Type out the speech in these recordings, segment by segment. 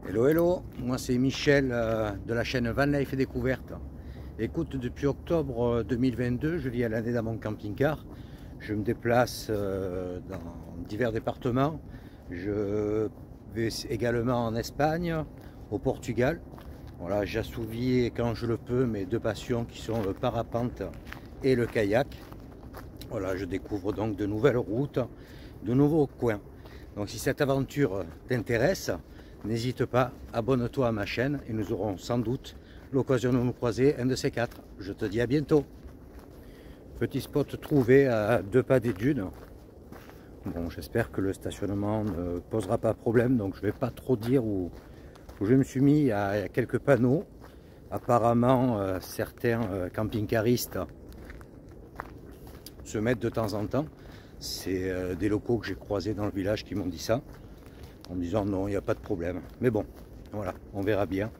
Hello hello, moi c'est Michel de la chaîne Van Life et Découverte. Écoute, depuis octobre 2022, je vis à l'année dans mon camping-car. Je me déplace dans divers départements. Je vais également en Espagne, au Portugal. Voilà, j'assouvis quand je le peux mes deux passions qui sont le parapente et le kayak. Voilà, je découvre donc de nouvelles routes, de nouveaux coins. Donc si cette aventure t'intéresse, n'hésite pas, abonne-toi à ma chaîne et nous aurons sans doute l'occasion de nous croiser un de ces quatre. Je te dis à bientôt. Petit spot trouvé à 2 pas des dunes. Bon, j'espère que le stationnement ne posera pas problème, donc je ne vais pas trop dire où je me suis mis. Il y a quelques panneaux. Apparemment, certains camping-caristes se mettent de temps en temps. C'est des locaux que j'ai croisés dans le village qui m'ont dit ça, en me disant non, il n'y a pas de problème. Mais bon, voilà, on verra bien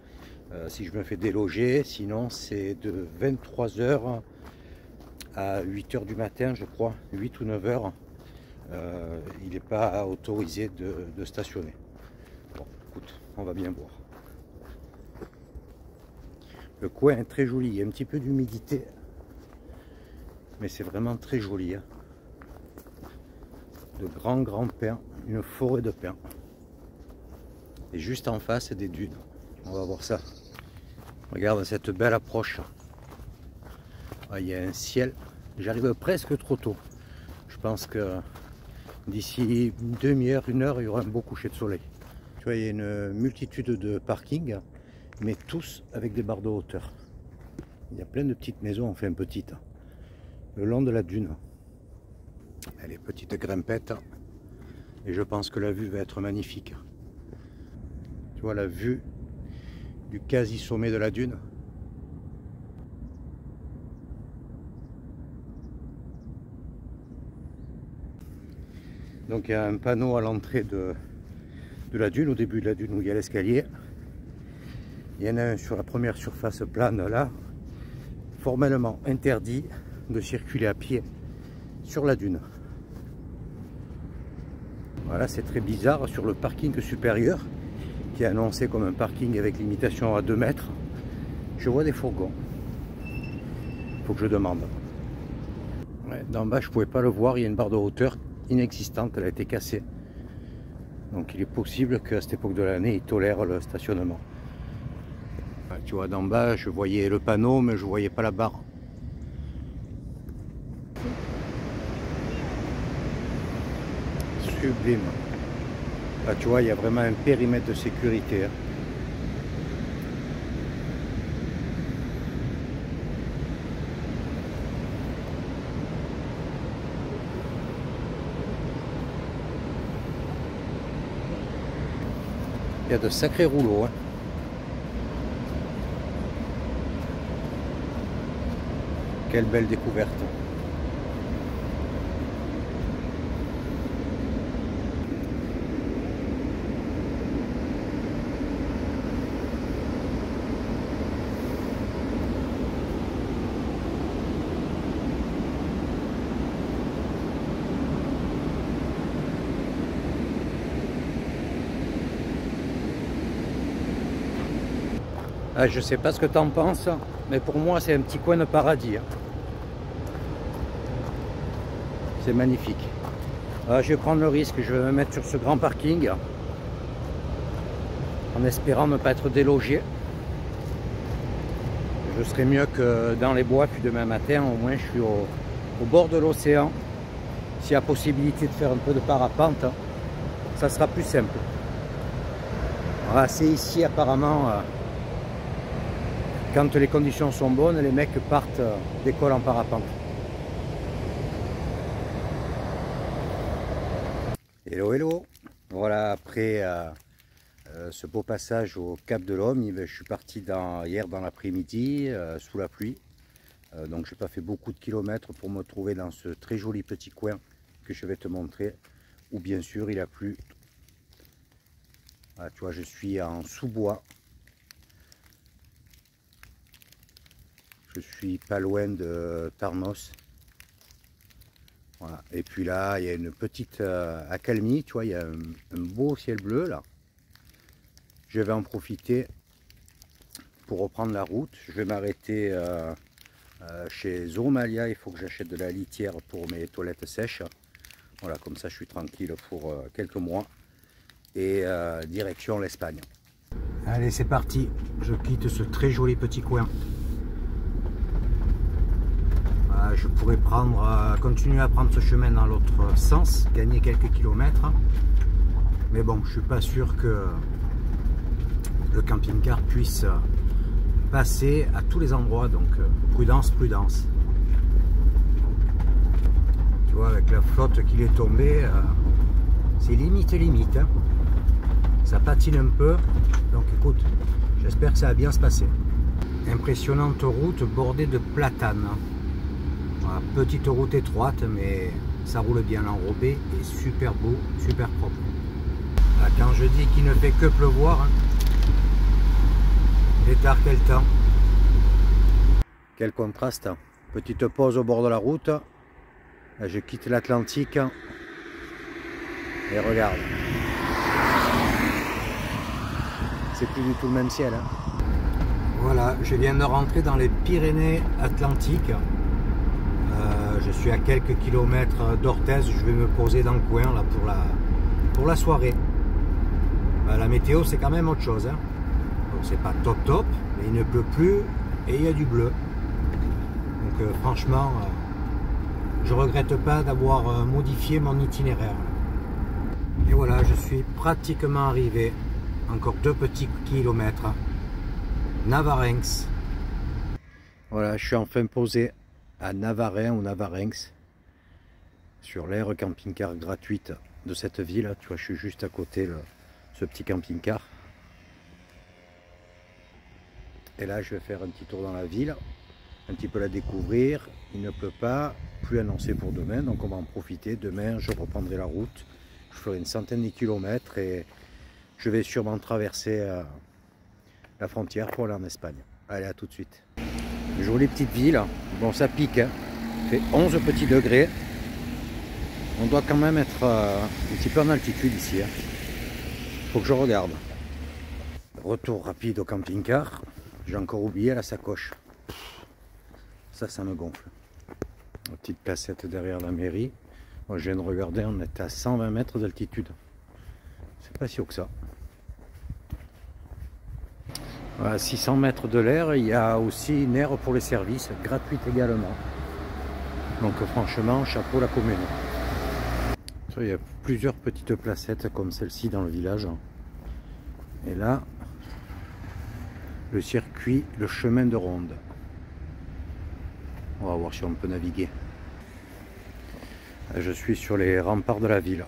si je me fais déloger. Sinon, c'est de 23 h à 8 h du matin, je crois, 8 ou 9 h. Il n'est pas autorisé de stationner. Bon, écoute, on va bien voir. Le coin est très joli, il y a un petit peu d'humidité, mais c'est vraiment très joli, hein. De grands pins, une forêt de pins. Et juste en face des dunes. On va voir ça. Regarde cette belle approche. Ah, il y a un ciel. J'arrive presque trop tôt. Je pense que d'ici une demi-heure, une heure, il y aura un beau coucher de soleil. Tu vois, il y a une multitude de parkings, mais tous avec des barres de hauteur. Il y a plein de petites maisons, enfin petites, le long de la dune. Les petites grimpettes. Et je pense que la vue va être magnifique. Tu vois la vue du quasi sommet de la dune. Donc il y a un panneau à l'entrée de la dune, au début de la dune où il y a l'escalier. Il y en a un sur la première surface plane là, formellement interdit de circuler à pied sur la dune. Voilà, c'est très bizarre. Sur le parking supérieur, qui est annoncé comme un parking avec limitation à 2 mètres, je vois des fourgons. Il faut que je demande. Ouais, d'en bas, je ne pouvais pas le voir, il y a une barre de hauteur inexistante, elle a été cassée. Donc il est possible qu'à cette époque de l'année, ils tolèrent le stationnement. Ouais, tu vois, d'en bas, je voyais le panneau, mais je ne voyais pas la barre. Sublime. Là, tu vois, il y a vraiment un périmètre de sécurité, hein. Il y a de sacrés rouleaux, hein. Quelle belle découverte. Ah, je sais pas ce que tu en penses, mais pour moi c'est un petit coin de paradis, hein. C'est magnifique. Ah, je vais prendre le risque, je vais me mettre sur ce grand parking en espérant ne pas être délogé. Je serai mieux que dans les bois, puis demain matin au moins je suis au bord de l'océan. S'il y a possibilité de faire un peu de parapente, ça sera plus simple. Voilà, c'est ici apparemment, quand les conditions sont bonnes, les mecs partent d'école en parapente. Hello hello. Voilà, après ce beau passage au Cap de l'Homme, je suis parti hier dans l'après-midi sous la pluie. Donc j'ai pas fait beaucoup de kilomètres pour me trouver dans ce très joli petit coin que je vais te montrer, où bien sûr il a plu. Voilà, tu vois, je suis en sous-bois. Je suis pas loin de Tarnos. Voilà. Et puis là, il y a une petite accalmie, tu vois, il y a un beau ciel bleu là. je vais en profiter pour reprendre la route. Je vais m'arrêter chez Zoomalia. Il faut que j'achète de la litière pour mes toilettes sèches. Voilà, comme ça je suis tranquille pour quelques mois. Et direction l'Espagne. Allez, c'est parti. Je quitte ce très joli petit coin. Je pourrais continuer à prendre ce chemin dans l'autre sens, gagner quelques kilomètres. Mais bon, je suis pas sûr que le camping-car puisse passer à tous les endroits. Donc prudence, prudence. Tu vois, avec la flotte qu'il est tombée, c'est limite. Hein. Ça patine un peu. Donc écoute, j'espère que ça va bien se passer. Impressionnante route bordée de platanes. Voilà, petite route étroite, mais ça roule bien. L'enrobé est super beau, super propre. Là, quand je dis qu'il ne fait que pleuvoir, hein, tard quel temps. Quel contraste. Petite pause au bord de la route. Là, je quitte l'Atlantique. Et regarde. C'est plus du tout le même ciel. Hein. Voilà, je viens de rentrer dans les Pyrénées-Atlantiques. Je suis à quelques kilomètres d'Orthez. Je vais me poser dans le coin là, pour la soirée. La météo, c'est quand même autre chose. Hein. Donc c'est pas top, mais il ne pleut plus et il y a du bleu. Donc franchement, je regrette pas d'avoir modifié mon itinéraire. Et voilà, je suis pratiquement arrivé. Encore 2 petits kilomètres. Navarenx. Voilà, je suis enfin posé à Navarin ou Navarenx sur l'aire camping-car gratuite de cette ville. Tu vois, je suis juste à côté de ce petit camping-car. Et là, je vais faire un petit tour dans la ville, un petit peu la découvrir. Il ne pleut pas, plus annoncé pour demain, donc on va en profiter. Demain, je reprendrai la route. Je ferai une centaine de kilomètres et je vais sûrement traverser la frontière pour aller en Espagne. Allez, à tout de suite. Jolie petite ville. Bon, ça pique. Hein. Il fait 11 petits degrés. On doit quand même être un petit peu en altitude ici. Hein. Faut que je regarde. Retour rapide au camping-car. J'ai encore oublié la sacoche. Ça me gonfle. Une petite placette derrière la mairie. Moi, je viens de regarder, on est à 120 mètres d'altitude. C'est pas si haut que ça. À 600 mètres de l'air, il y a aussi une aire pour les services, gratuite également. Donc franchement, chapeau la commune. Il y a plusieurs petites placettes comme celle-ci dans le village. Et là, le circuit, le chemin de ronde. On va voir si on peut naviguer. Je suis sur les remparts de la ville.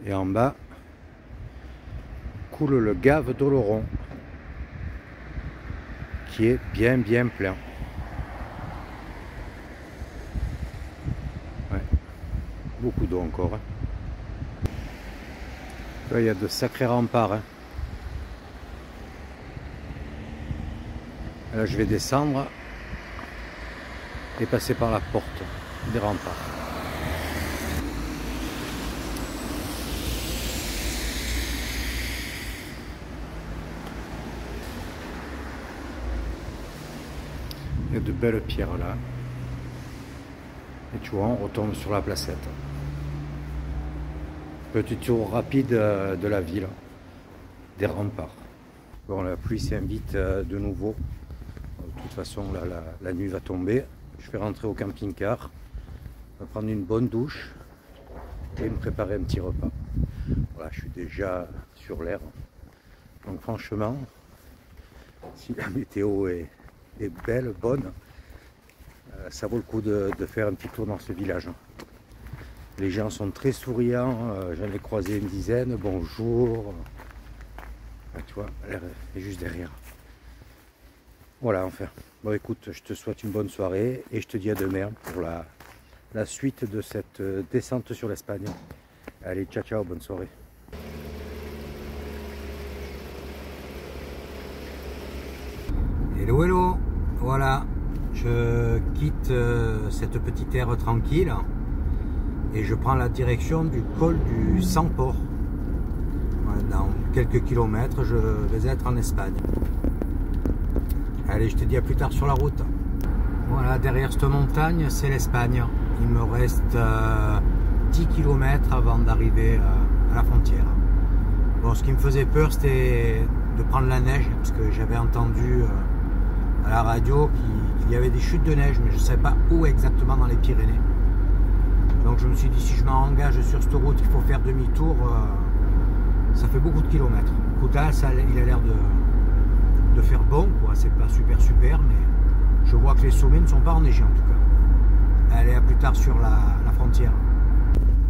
Et en bas coule le gave d'Oloron qui est bien plein. Ouais. Beaucoup d'eau encore. Hein. Là, il y a de sacrés remparts. Hein. Là, je vais descendre et passer par la porte des remparts. Il y a de belles pierres là. Et tu vois, on retombe sur la placette. Petit tour rapide de la ville, des remparts. Bon, la pluie s'invite de nouveau. De toute façon, là, la nuit va tomber. Je vais rentrer au camping-car, prendre une bonne douche et me préparer un petit repas. Voilà, je suis déjà sur l'air. Donc franchement, si la météo est belle, bonne, ça vaut le coup de faire un petit tour dans ce village. Les gens sont très souriants, j'en ai croisé une dizaine, bonjour. Tu vois, elle est juste derrière. Voilà, enfin. Bon écoute, je te souhaite une bonne soirée et je te dis à demain pour la suite de cette descente sur l'Espagne. Allez, ciao ciao, bonne soirée. Hello, hello, voilà, je quitte cette petite aire tranquille et je prends la direction du col du Samport. Dans quelques kilomètres, je vais être en Espagne. Allez, je te dis à plus tard sur la route. Voilà, derrière cette montagne, c'est l'Espagne. Il me reste 10 km avant d'arriver à la frontière. Bon, ce qui me faisait peur, c'était de prendre la neige, parce que j'avais entendu à la radio qu'il y avait des chutes de neige, mais je ne savais pas où exactement dans les Pyrénées. Donc je me suis dit, si je m'engage sur cette route, il faut faire demi-tour, ça fait beaucoup de kilomètres. Écoute, là, il a l'air de faire bon, quoi. C'est pas super, mais je vois que les sommets ne sont pas enneigés en tout cas. Allez, à plus tard sur la frontière.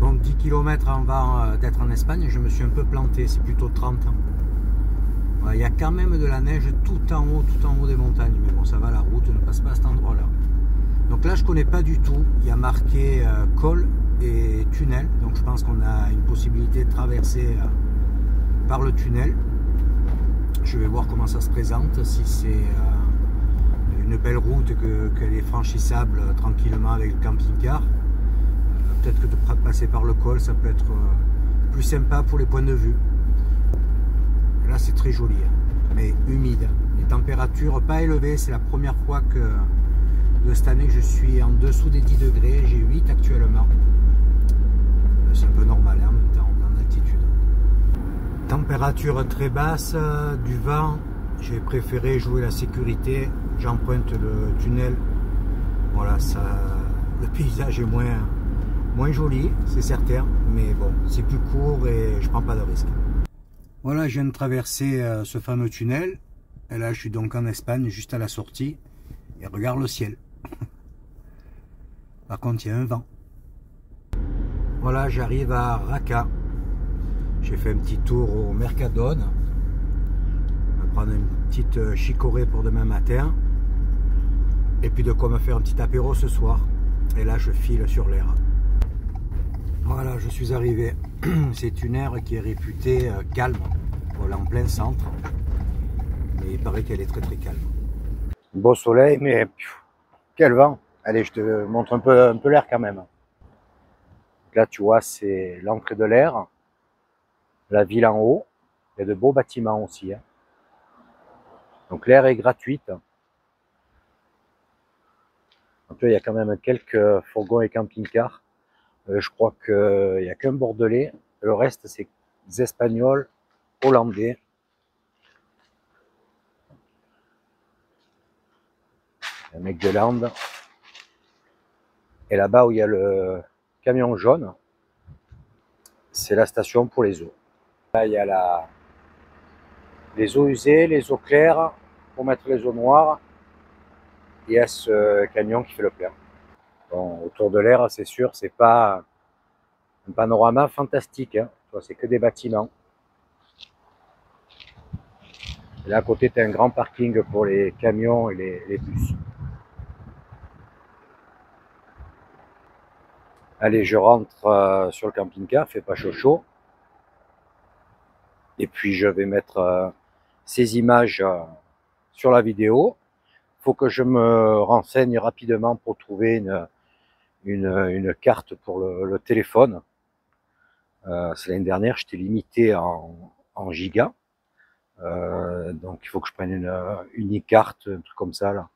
Donc 10 km avant d'être en Espagne, je me suis un peu planté, c'est plutôt 30 ans. Il y a quand même de la neige tout en haut des montagnes, mais bon, ça va, la route ne passe pas à cet endroit-là. Donc là, je connais pas du tout. Il y a marqué col et tunnel, donc je pense qu'on a une possibilité de traverser par le tunnel. Je vais voir comment ça se présente, si c'est une belle route, qu'elle est franchissable tranquillement avec le camping-car. Peut-être que de passer par le col, ça peut être plus sympa pour les points de vue. Là, c'est très joli, mais humide. Les températures pas élevées, c'est la première fois de cette année que je suis en dessous des 10 degrés. J'ai 8 actuellement. C'est un peu normal en même temps, en altitude. Température très basse, du vent. J'ai préféré jouer la sécurité. J'emprunte le tunnel. Voilà, le paysage est moins joli, c'est certain, mais bon, c'est plus court et je prends pas de risque. Voilà, je viens de traverser ce fameux tunnel. Et là, je suis donc en Espagne, juste à la sortie. Et regarde le ciel. Par contre, il y a un vent. Voilà, j'arrive à Raca. J'ai fait un petit tour au Mercadona. On va prendre une petite chicorée pour demain matin. Et puis de quoi me faire un petit apéro ce soir. Et là, je file sur l'air. Voilà, je suis arrivé. C'est une aire qui est réputée calme. Voilà, en plein centre. Mais il paraît qu'elle est très calme. Beau soleil, mais quel vent. Allez, je te montre un peu l'air quand même. Là, tu vois, c'est l'entrée de l'air. La ville en haut. Il y a de beaux bâtiments aussi. Donc l'air est gratuite. Donc, il y a quand même quelques fourgons et camping-cars. Je crois qu'il n'y a qu'un Bordelais. Le reste, c'est des Espagnols, Hollandais. Un mec de Landes. Et là-bas où il y a le camion jaune, c'est la station pour les eaux. Là, il y a les eaux usées, les eaux claires, pour mettre les eaux noires. Il y a ce camion qui fait le plein. Bon, autour de l'air, c'est sûr, c'est pas un panorama fantastique. C'est que des bâtiments. Et là, à côté, tu as un grand parking pour les camions et les bus. Allez, je rentre sur le camping-car, fait pas chaud. Et puis, je vais mettre ces images sur la vidéo. Il faut que je me renseigne rapidement pour trouver une carte pour le téléphone. C'est l'année dernière, j'étais limité en gigas. Donc, il faut que je prenne une e-carte, un truc comme ça. Là.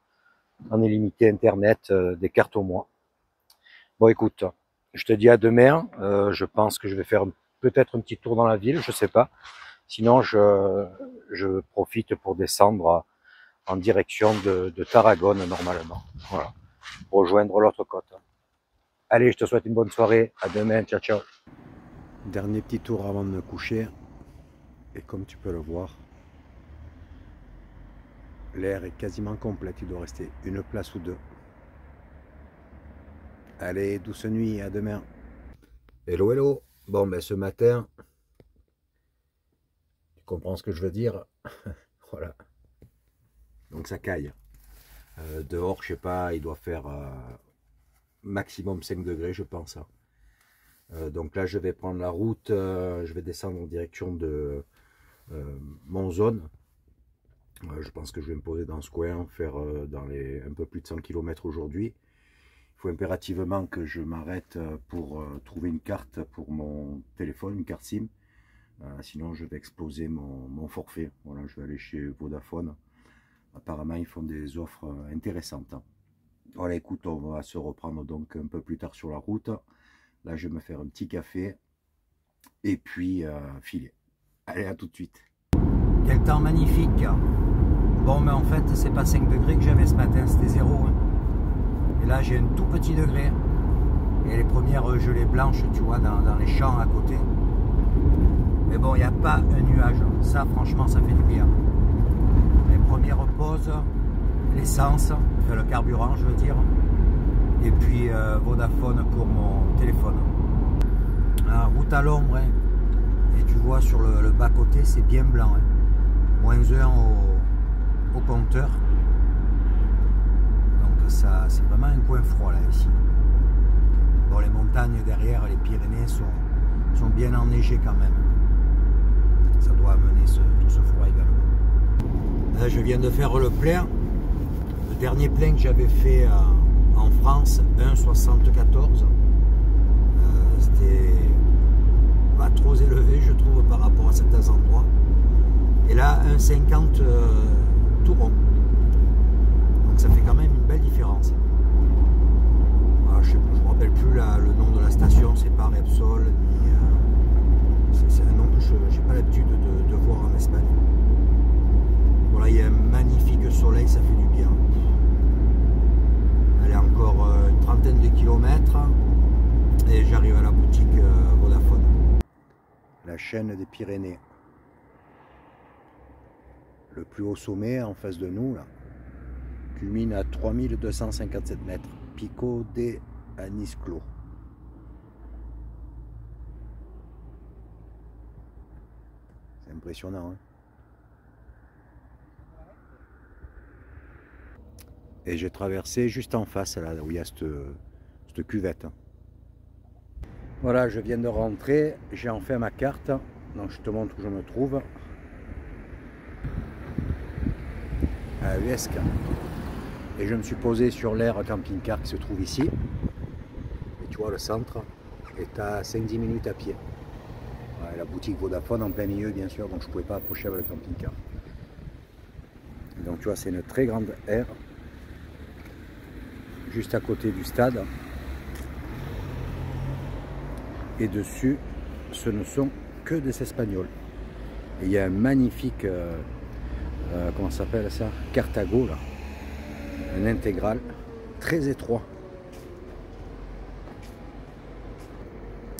On est limité Internet, des cartes au mois. Bon, écoute, je te dis à demain. Je pense que je vais faire peut-être un petit tour dans la ville, je sais pas. Sinon, je profite pour descendre en direction de Tarragone normalement. Voilà, pour rejoindre l'autre côte. Allez, je te souhaite une bonne soirée. À demain. Ciao, ciao. Dernier petit tour avant de me coucher. Et comme tu peux le voir, l'air est quasiment complète. Il doit rester une place ou deux. Allez, douce nuit, à demain. Hello, hello. Bon, ben ce matin, tu comprends ce que je veux dire. Voilà. Donc ça caille. Dehors, je sais pas, il doit faire maximum 5 degrés, je pense. Donc là, je vais prendre la route. Je vais descendre en direction de Monzón. Je pense que je vais me poser dans ce coin, faire dans les un peu plus de 100 km aujourd'hui. Il faut impérativement que je m'arrête pour trouver une carte pour mon téléphone, une carte SIM. Sinon je vais exploser mon forfait. Voilà, je vais aller chez Vodafone. Apparemment ils font des offres intéressantes. Voilà, écoute, on va se reprendre donc un peu plus tard sur la route. Là je vais me faire un petit café et puis filer. Allez, à tout de suite. Quel temps magnifique. Bon, mais en fait c'est pas 5 degrés que j'avais ce matin, c'était 0. Et là j'ai un tout petit degré. Et les premières gelées blanches, tu vois, dans les champs à côté. Mais bon, il n'y a pas un nuage. Ça, franchement, ça fait du bien. Les premières pauses, l'essence, enfin le carburant, je veux dire. Et puis Vodafone pour mon téléphone. Route à l'ombre. Hein. Et tu vois, sur le bas-côté, c'est bien blanc. Hein. -1 au compteur. Donc ça, c'est vraiment un coin froid, là, ici. Bon, les montagnes derrière, les Pyrénées sont bien enneigées quand même. Ça doit amener tout ce froid également. Là, je viens de faire le plein. Le dernier plein que j'avais fait en France, 1,74. C'était pas trop élevé, je trouve, par rapport à certains endroits. Et là, 1,50 tout rond. Donc ça fait quand même une belle différence. Je ne me rappelle plus le nom de la station, c'est pas Repsol, c'est un nom que je n'ai pas l'habitude de voir en Espagne. Voilà, il y a un magnifique soleil, ça fait du bien. Allez, encore une trentaine de kilomètres et j'arrive à la boutique Vodafone. La chaîne des Pyrénées. Le plus haut sommet en face de nous, là, culmine à 3257 mètres. Pico de Anisclo. C'est impressionnant. Hein, et j'ai traversé juste en face, là où il y a cette cuvette. Voilà, je viens de rentrer. J'ai enfin ma carte. Donc je te montre où je me trouve. À Huesca. Et je me suis posé sur l'aire camping-car qui se trouve ici. Et tu vois, le centre est à 5-10 minutes à pied. Ouais, la boutique Vodafone en plein milieu, bien sûr, donc je ne pouvais pas approcher avec le camping-car. Donc tu vois, c'est une très grande aire, juste à côté du stade. Et dessus, ce ne sont que des Espagnols. Et il y a un magnifique, comment ça s'appelle ça, Cartago, là. Un intégral très étroit.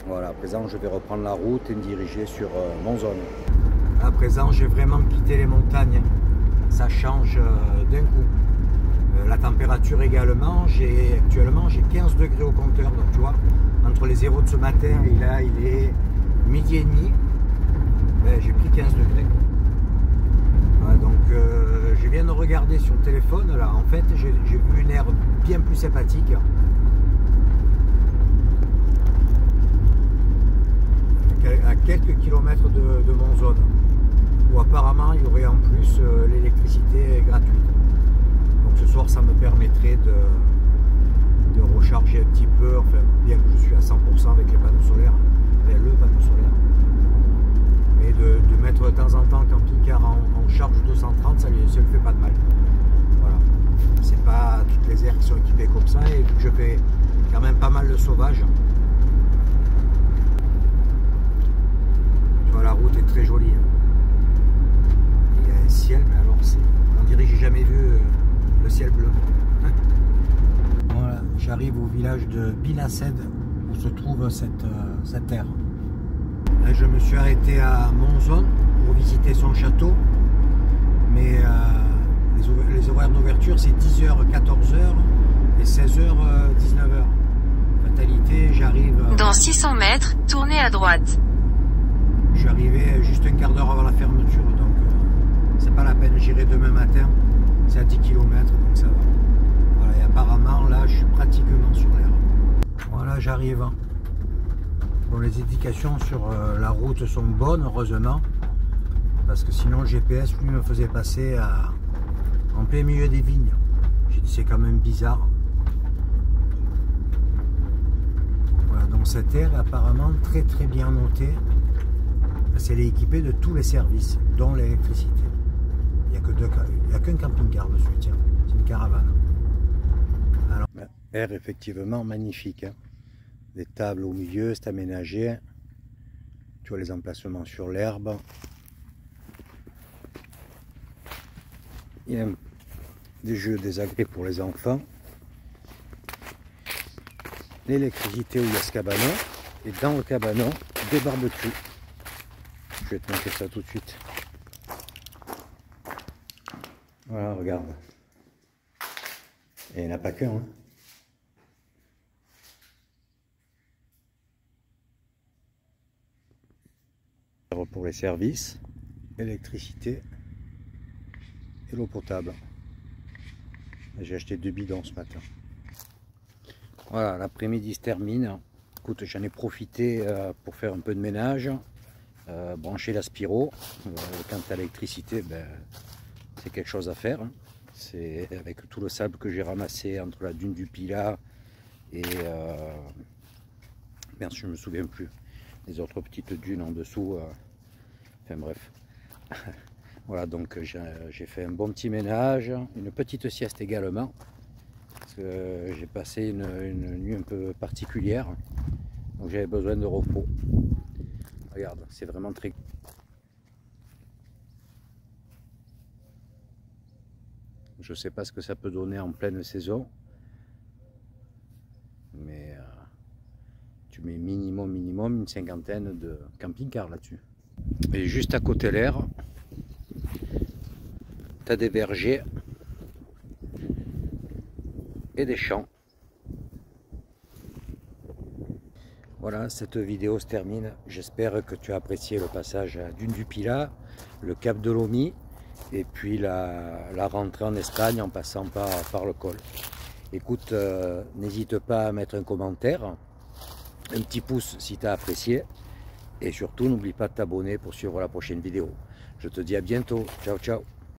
Voilà, à présent je vais reprendre la route et me diriger sur Monzón. À présent j'ai vraiment quitté les montagnes. Ça change d'un coup. La température également, actuellement j'ai 15 degrés au compteur. Donc tu vois, entre les 0 de ce matin et là il est midi et demi. Ben, j'ai pris 15 degrés. Voilà, donc je viens de regarder sur le téléphone, là, en fait, j'ai vu une aire bien plus sympathique. À quelques kilomètres de Monzón, où apparemment il y aurait en plus l'électricité gratuite. Donc ce soir, ça me permettrait de recharger un petit peu, enfin, bien que je suis à 100% avec les panneaux solaires, avec le panneau solaire. Mais de mettre de temps en temps le camping-car en charge 230, ça lui fait pas de mal. Voilà. C'est pas toutes les aires qui sont équipées comme ça, et vu que je fais quand même pas mal de sauvage. Tu vois, la route est très jolie. Il y a un ciel, mais alors on dirait que j'ai jamais vu le ciel bleu. Voilà, j'arrive au village de Binaced où se trouve cette aire. Là, je me suis arrêté à Monzón pour visiter son château, mais les horaires d'ouverture c'est 10h, 14h et 16h, 19h. Fatalité, j'arrive... Dans 600 mètres, tournez à droite. Je suis arrivé juste un quart d'heure avant la fermeture, donc c'est pas la peine, j'irai demain matin, c'est à 10 km, donc ça va. Voilà, et apparemment là je suis pratiquement sur l'air. Voilà, j'arrive. Bon, les indications sur la route sont bonnes, heureusement. parce que sinon le GPS lui me faisait passer en plein milieu des vignes. J'ai dit c'est quand même bizarre. Voilà, donc cette aire est apparemment très très bien notée. Elle est équipée de tous les services, dont l'électricité. Il n'y a qu'un camping-car dessus, tiens, c'est une caravane. Alors, aire effectivement magnifique, hein. Des tables au milieu, c'est aménagé. Tu vois les emplacements sur l'herbe. Il y a des jeux, des agrès pour les enfants. L'électricité où il y a ce cabanon. Et dans le cabanon, des barbecues. Je vais te montrer ça tout de suite. Voilà, regarde. Et il n'y en a pas qu'un. Hein. Pour les services, électricité et l'eau potable. J'ai acheté 2 bidons ce matin. Voilà, l'après-midi se termine. Écoute, j'en ai profité pour faire un peu de ménage, brancher l'aspiro. Quant à l'électricité, ben, c'est quelque chose à faire. C'est avec tout le sable que j'ai ramassé entre la dune du Pilat et bien sûr, je me souviens plus les autres petites dunes en dessous. Enfin bref. Voilà, donc j'ai fait un bon petit ménage, une petite sieste également, parce que j'ai passé une nuit un peu particulière, donc j'avais besoin de repos. Regarde, c'est vraiment très... Je sais pas ce que ça peut donner en pleine saison, mais tu mets minimum une cinquantaine de camping-cars là-dessus. Et juste à côté l'air, tu as des vergers et des champs. Voilà, cette vidéo se termine. J'espère que tu as apprécié le passage à Dune du Pilat, le Cap de Lomi et puis la rentrée en Espagne en passant par le col. Écoute, n'hésite pas à mettre un commentaire, un petit pouce si tu as apprécié. Et surtout, n'oublie pas de t'abonner pour suivre la prochaine vidéo. Je te dis à bientôt. Ciao, ciao.